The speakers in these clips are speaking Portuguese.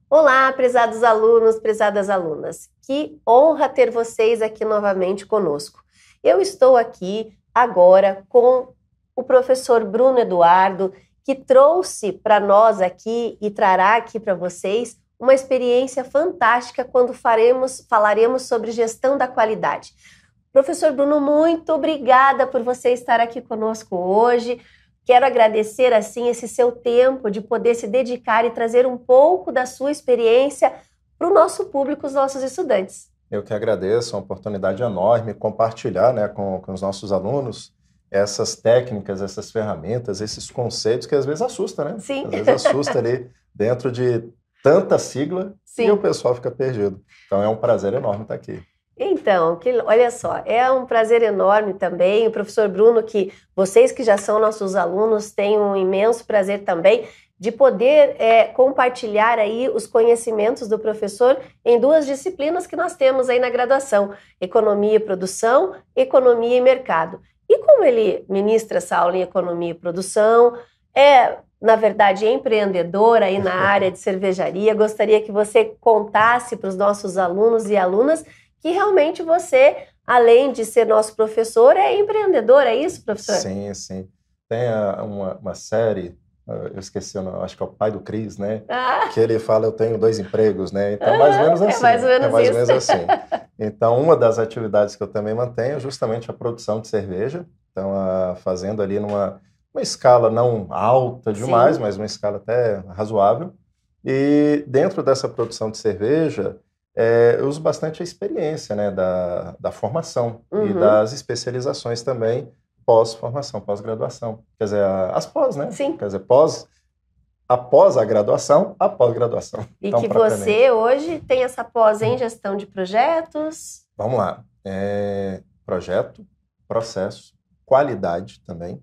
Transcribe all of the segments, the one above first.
Olá, prezados alunos, prezadas alunas. Que honra ter vocês aqui novamente conosco. Eu estou aqui agora com o professor Bruno Eduardo, que trouxe para nós aqui e trará aqui para vocês uma experiência fantástica quando falaremos sobre gestão da qualidade. Professor Bruno, muito obrigada por você estar aqui conosco hoje. Quero agradecer, assim, esse seu tempo de poder se dedicar e trazer um pouco da sua experiência para o nosso público, os nossos estudantes. Eu que agradeço, é uma oportunidade enorme compartilhar, né, com os nossos alunos essas técnicas, essas ferramentas, esses conceitos que às vezes assustam, né? Sim. Às vezes assusta ali dentro de tanta sigla. Sim. E o pessoal fica perdido. Então é um prazer enorme estar aqui. Então, olha só, é um prazer enorme também. O professor Bruno, que vocês que já são nossos alunos têm um imenso prazer também de poder compartilhar aí os conhecimentos do professor em duas disciplinas que nós temos aí na graduação: Economia e Produção, Economia e Mercado. E como ele ministra essa aula em Economia e Produção, na verdade, empreendedor aí na área de cervejaria, gostaria que você contasse para os nossos alunos e alunas que realmente você, além de ser nosso professor, é empreendedor, é isso, professor? Sim, sim. Tem uma série, eu esqueci, acho que é o pai do Cris, né? Que ele fala, eu tenho 2 empregos, né? Então, mais ou menos assim. É mais ou menos assim. Então, uma das atividades que eu também mantenho é justamente a produção de cerveja. Então, fazendo ali numa escala não alta demais, mas uma escala até razoável. E dentro dessa produção de cerveja, eu uso bastante a experiência, né, da formação e das especializações também, pós-formação, pós-graduação. Quer dizer, as pós, né? Sim. Quer dizer, após a graduação, a pós-graduação. E então, que você hoje tem essa pós em gestão de projetos? Vamos lá. Projeto, processo, qualidade também.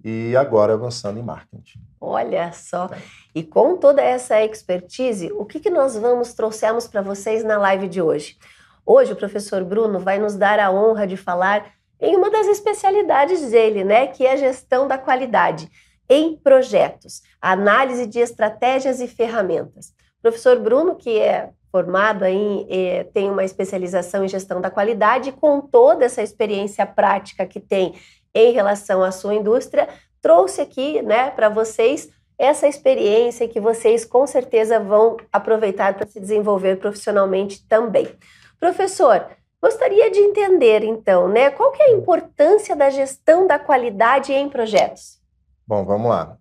E agora avançando em marketing. Olha só, e com toda essa expertise, o que nós trouxemos para vocês na live de hoje? Hoje o professor Bruno vai nos dar a honra de falar em uma das especialidades dele, né, que é a gestão da qualidade em projetos, análise de estratégias e ferramentas. O professor Bruno, que é formado tem uma especialização em gestão da qualidade, com toda essa experiência prática que tem em relação à sua indústria, trouxe aqui, né, para vocês essa experiência que vocês com certeza vão aproveitar para se desenvolver profissionalmente também. Professor, gostaria de entender então, né, qual que é a importância da gestão da qualidade em projetos? Bom, vamos lá.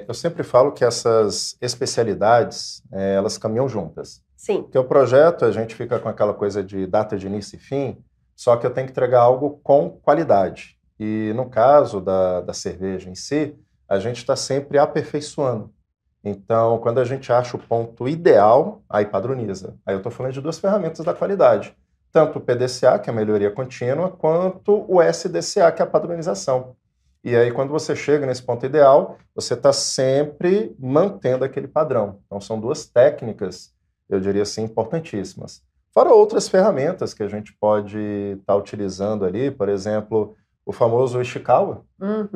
Eu sempre falo que essas especialidades, elas caminham juntas. Sim. Porque o projeto, a gente fica com aquela coisa de data de início e fim, só que eu tenho que entregar algo com qualidade. E no caso da cerveja em si, a gente está sempre aperfeiçoando. Então, quando a gente acha o ponto ideal, aí padroniza. Aí eu estou falando de 2 ferramentas da qualidade. Tanto o PDCA, que é a melhoria contínua, quanto o SDCA, que é a padronização. E aí, quando você chega nesse ponto ideal, você está sempre mantendo aquele padrão. Então, são 2 técnicas, eu diria assim, importantíssimas. Fora outras ferramentas que a gente pode estar utilizando ali, por exemplo, o famoso Ishikawa,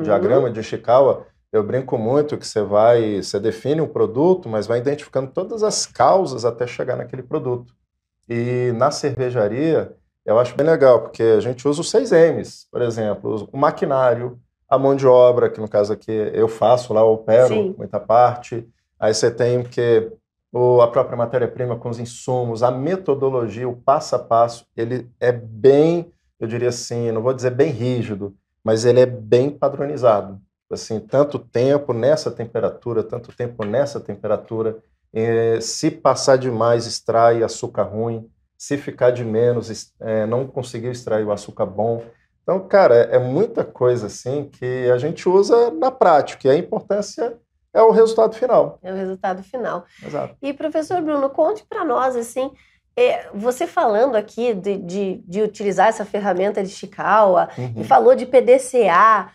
diagrama de Ishikawa. Eu brinco muito que você define um produto, mas vai identificando todas as causas até chegar naquele produto. E na cervejaria, eu acho bem legal, porque a gente usa os 6 M's, por exemplo, o maquinário, a mão de obra, que no caso aqui eu faço lá, eu opero muita parte. Aí você tem a própria matéria-prima com os insumos, a metodologia, o passo a passo, ele é bem, eu diria assim, não vou dizer bem rígido, mas ele é bem padronizado. Assim, tanto tempo nessa temperatura, tanto tempo nessa temperatura. Se passar demais, extrai açúcar ruim. Se ficar de menos, não conseguiu extrair o açúcar bom. Então, cara, é muita coisa assim que a gente usa na prática. E a importância é o resultado final. É o resultado final. Exato. E, professor Bruno, conte para nós, assim, você falando aqui de utilizar essa ferramenta de Ishikawa, e falou de PDCA,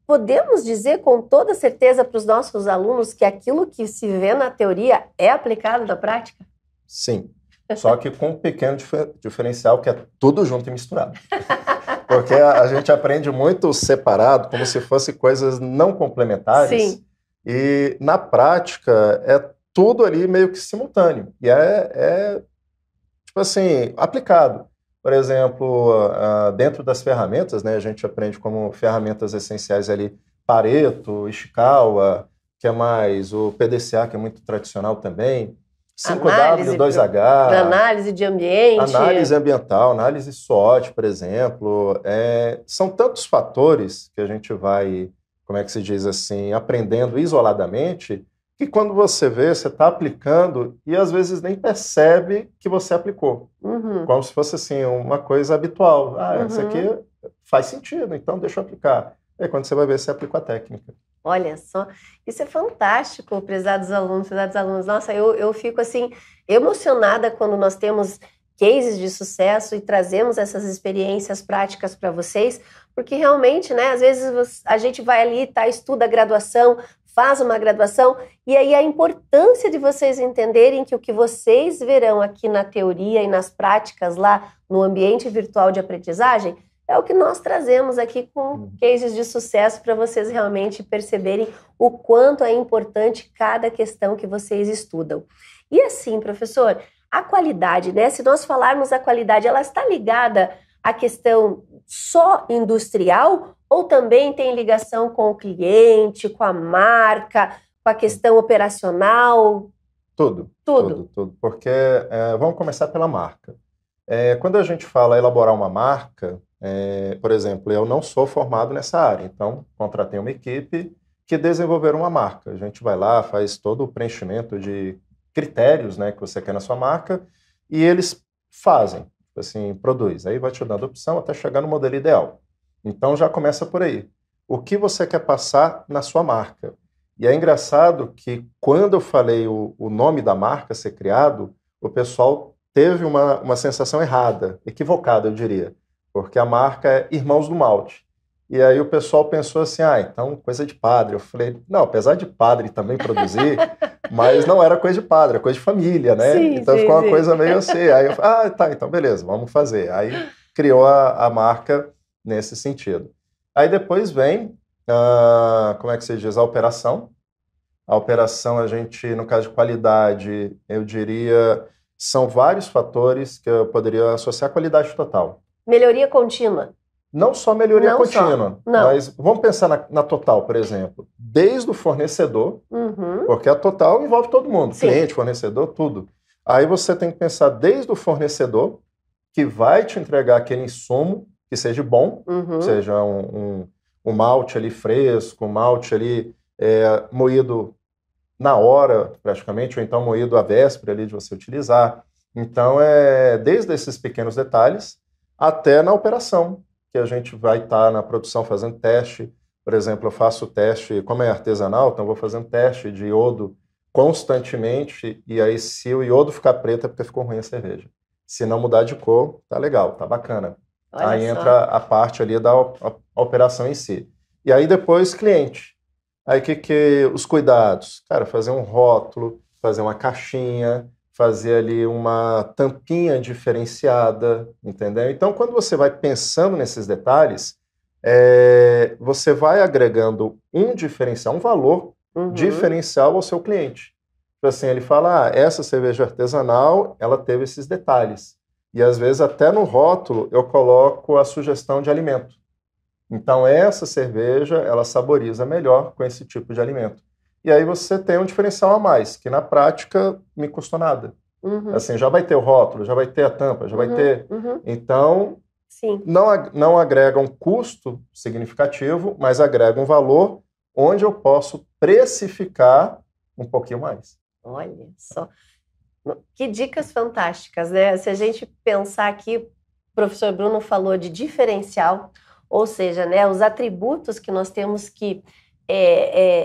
podemos dizer com toda certeza para os nossos alunos que aquilo que se vê na teoria é aplicado na prática? Sim, só que com um pequeno diferencial, que é tudo junto e misturado. Porque a gente aprende muito separado, como se fossem coisas não complementares. Sim. E na prática é tudo ali meio que simultâneo. E tipo assim, aplicado. Por exemplo, dentro das ferramentas, né, a gente aprende como ferramentas essenciais ali Pareto, Ishikawa, que é mais o PDCA, que é muito tradicional também, 5W, 2H, análise de ambiente. Análise ambiental, análise SWOT, por exemplo. São tantos fatores que a gente vai, como é que se diz assim, aprendendo isoladamente, que quando você vê, você está aplicando e às vezes nem percebe que você aplicou. Como se fosse assim, uma coisa habitual. Isso aqui faz sentido, então deixa eu aplicar. Aí quando você vai ver, você aplicou a técnica. Olha só, isso é fantástico, prezados alunos. Nossa, eu fico assim, emocionada quando nós temos cases de sucesso e trazemos essas experiências práticas para vocês, porque realmente, né, às vezes a gente vai ali, estuda a graduação, faz uma graduação, e aí a importância de vocês entenderem que o que vocês verão aqui na teoria e nas práticas lá no ambiente virtual de aprendizagem é o que nós trazemos aqui com cases de sucesso para vocês realmente perceberem o quanto é importante cada questão que vocês estudam. E assim, professor, a qualidade, né? Se nós falarmos a qualidade, ela está ligada à questão só industrial ou também tem ligação com o cliente, com a marca, com a questão operacional? Tudo. Porque vamos começar pela marca. Quando a gente fala elaborar uma marca, por exemplo, eu não sou formado nessa área, então contratei uma equipe que desenvolveram uma marca. A gente vai lá, faz todo o preenchimento de critérios, né, que você quer na sua marca e eles fazem, assim, produz. Aí vai te dando opção até chegar no modelo ideal. Então já começa por aí. O que você quer passar na sua marca? E é engraçado que quando eu falei o nome da marca ser criado, o pessoal teve uma sensação errada, equivocada, eu diria. Porque a marca é Irmãos do Malte. E aí o pessoal pensou assim, então coisa de padre. Eu falei, não, apesar de padre também produzir, mas não era coisa de padre, era coisa de família, né? Então ficou uma coisa meio assim. Aí eu falei, então beleza, vamos fazer. Aí criou a marca nesse sentido. Aí depois vem, como é que se diz, a operação. A operação, a gente, no caso de qualidade, eu diria, são vários fatores que eu poderia associar à qualidade total. Melhoria contínua. Não só melhoria contínua, mas vamos pensar na Total, por exemplo. Desde o fornecedor, porque a Total envolve todo mundo, cliente, fornecedor, tudo. Aí você tem que pensar desde o fornecedor, que vai te entregar aquele insumo que seja bom, seja um malte ali fresco, um malte ali moído na hora, praticamente, ou então moído à véspera ali de você utilizar. Então, desde esses pequenos detalhes até na operação, que a gente vai estar na produção fazendo teste. Por exemplo, eu faço teste, como é artesanal, então eu vou fazendo teste de iodo constantemente, e aí se o iodo ficar preto é porque ficou ruim a cerveja. Se não mudar de cor, tá legal, tá bacana. Olha aí só. Entra a parte ali da operação em si. E aí depois, cliente. Aí que os cuidados? Cara, fazer um rótulo, fazer uma caixinha, fazer ali uma tampinha diferenciada, entendeu? Então, quando você vai pensando nesses detalhes, você vai agregando um diferencial, um valor diferencial ao seu cliente. Então, assim, ele fala, essa cerveja artesanal, ela teve esses detalhes. E, às vezes, até no rótulo, eu coloco a sugestão de alimento. Então, essa cerveja, ela saboriza melhor com esse tipo de alimento. E aí você tem um diferencial a mais, que na prática me custou nada. Assim, já vai ter o rótulo, já vai ter a tampa, já vai ter... Então, Sim. Não agrega um custo significativo, mas agrega um valor onde eu posso precificar um pouquinho mais. Olha só. Que dicas fantásticas, né? Se a gente pensar aqui, o professor Bruno falou de diferencial, ou seja, né, os atributos que nós temos que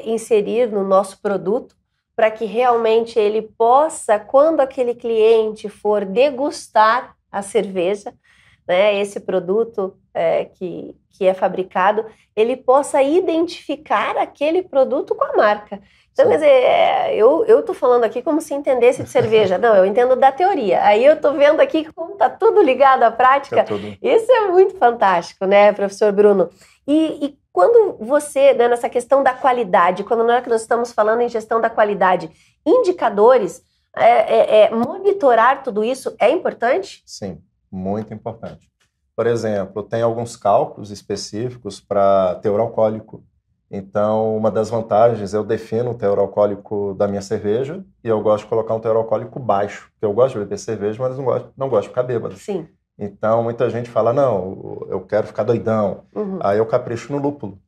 inserir no nosso produto para que realmente ele possa, quando aquele cliente for degustar a cerveja, né, esse produto que é fabricado, ele possa identificar aquele produto com a marca. Então, quer dizer, eu estou falando aqui como se entendesse de cerveja. Não, eu entendo da teoria. Aí eu estou vendo aqui como está tudo ligado à prática. Isso é muito fantástico, né, professor Bruno? E quando você, né, nessa questão da qualidade, quando nós estamos falando em gestão da qualidade, indicadores, monitorar tudo isso é importante? Sim, muito importante. Por exemplo, tem alguns cálculos específicos para teor alcoólico. Então, uma das vantagens, eu defino o teor alcoólico da minha cerveja e eu gosto de colocar um teor alcoólico baixo, porque eu gosto de beber cerveja, mas não gosto de ficar bêbado. Sim. Então, muita gente fala, não, eu quero ficar doidão. Uhum. Aí eu capricho no lúpulo,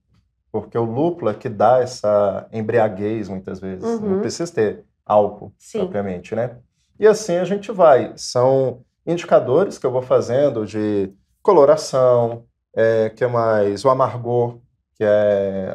porque o lúpulo é que dá essa embriaguez, muitas vezes. Uhum. Não precisa ter álcool, Sim, propriamente, né? E assim a gente vai. São indicadores que eu vou fazendo de coloração, que mais? O amargor, que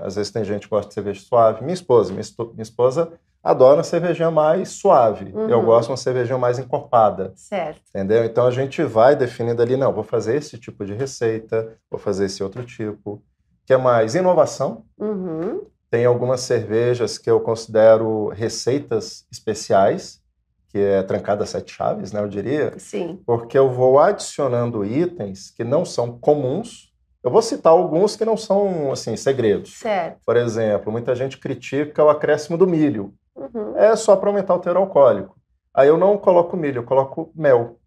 às vezes tem gente que gosta de cerveja suave. Minha esposa adora uma cervejinha mais suave. Uhum. Eu gosto de uma cervejinha mais encorpada. Certo. Entendeu? Então a gente vai definindo ali, não, vou fazer esse tipo de receita, vou fazer esse outro tipo. Que é mais inovação. Uhum. Tem algumas cervejas que eu considero receitas especiais, que é trancada a 7 chaves, né, eu diria. Sim. Porque eu vou adicionando itens que não são comuns. Eu vou citar alguns que não são, assim, segredos. Certo. Por exemplo, muita gente critica o acréscimo do milho. Uhum. É só para aumentar o teor alcoólico. Aí eu não coloco milho, eu coloco mel,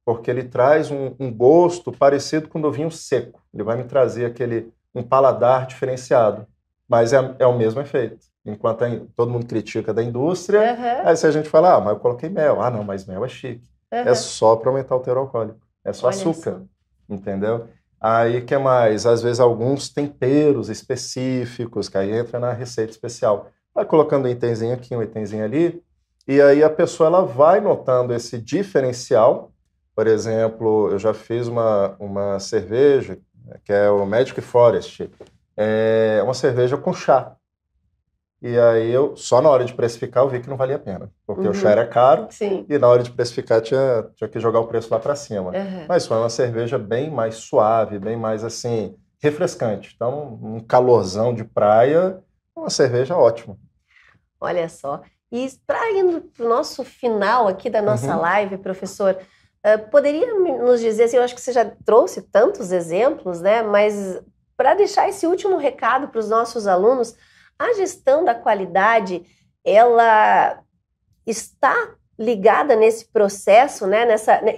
porque ele traz um gosto parecido com do vinho seco. Ele vai me trazer um paladar diferenciado, mas é o mesmo efeito. Enquanto todo mundo critica da indústria, Uhum. aí se a gente fala, mas eu coloquei mel. Ah, não, mas mel é chique. Uhum. É só para aumentar o teor alcoólico. É só Olha açúcar, só. entendeu? Aí, que mais? Às vezes alguns temperos específicos, que aí entra na receita especial. Vai colocando um itemzinho aqui, um itemzinho ali, e aí a pessoa ela vai notando esse diferencial. Por exemplo, eu já fiz uma cerveja, que é o Magic Forest, é uma cerveja com chá. E aí só na hora de precificar, eu vi que não valia a pena, porque o chá era caro. Sim. E na hora de precificar tinha que jogar o preço lá para cima. Uhum. Mas foi uma cerveja bem mais suave, bem mais assim, refrescante. Então, um calorzão de praia, uma cerveja ótima. Olha só. E para indo para o nosso final aqui da nossa live, professor, poderia nos dizer, assim, eu acho que você já trouxe tantos exemplos, né? Mas para deixar esse último recado para os nossos alunos, a gestão da qualidade, ela está ligada nesse processo, né?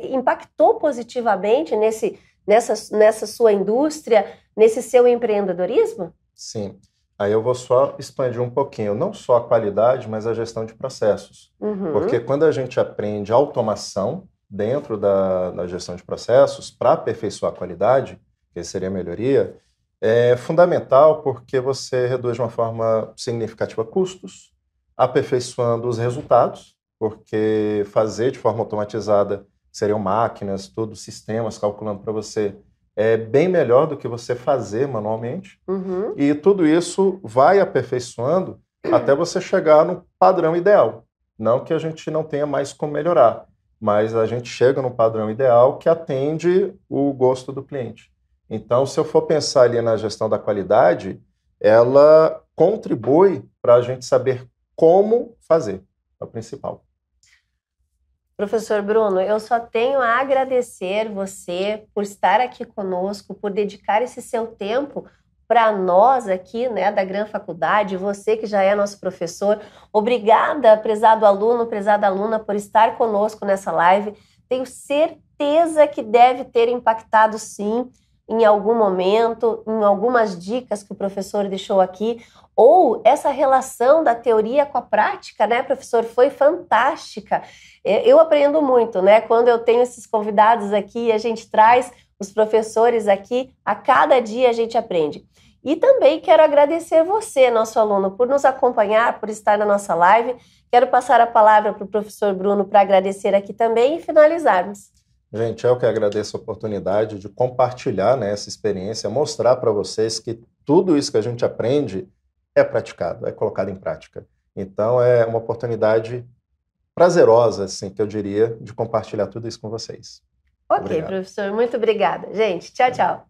Impactou positivamente nessa sua indústria, nesse seu empreendedorismo? Sim. Aí eu vou só expandir um pouquinho, não só a qualidade, mas a gestão de processos. Uhum. Porque quando a gente aprende automação dentro da gestão de processos para aperfeiçoar a qualidade, que seria a melhoria, é fundamental porque você reduz de uma forma significativa custos, aperfeiçoando os resultados, porque fazer de forma automatizada seriam máquinas, todos sistemas calculando para você, é bem melhor do que você fazer manualmente. Uhum. E tudo isso vai aperfeiçoando até você chegar no padrão ideal. Não que a gente não tenha mais como melhorar, mas a gente chega no padrão ideal que atende o gosto do cliente. Então, se eu for pensar ali na gestão da qualidade, ela contribui para a gente saber como fazer, é o principal. Professor Bruno, eu só tenho a agradecer você por estar aqui conosco, por dedicar esse seu tempo para nós aqui, né, da Gran Faculdade, você que já é nosso professor. Obrigada, prezado aluno, prezada aluna, por estar conosco nessa live. Tenho certeza que deve ter impactado, sim, em algum momento, em algumas dicas que o professor deixou aqui, ou essa relação da teoria com a prática, né, professor, foi fantástica. Eu aprendo muito, né, quando eu tenho esses convidados aqui, a gente traz os professores aqui, a cada dia a gente aprende. E também quero agradecer você, nosso aluno, por nos acompanhar, por estar na nossa live. Quero passar a palavra para o professor Bruno para agradecer aqui também e finalizarmos. Gente, eu que agradeço a oportunidade de compartilhar, né, essa experiência, mostrar para vocês que tudo isso que a gente aprende é praticado, é colocado em prática. Então, é uma oportunidade prazerosa, assim, que eu diria, de compartilhar tudo isso com vocês. Ok, Obrigado. professor, muito obrigada. Gente, tchau, tchau.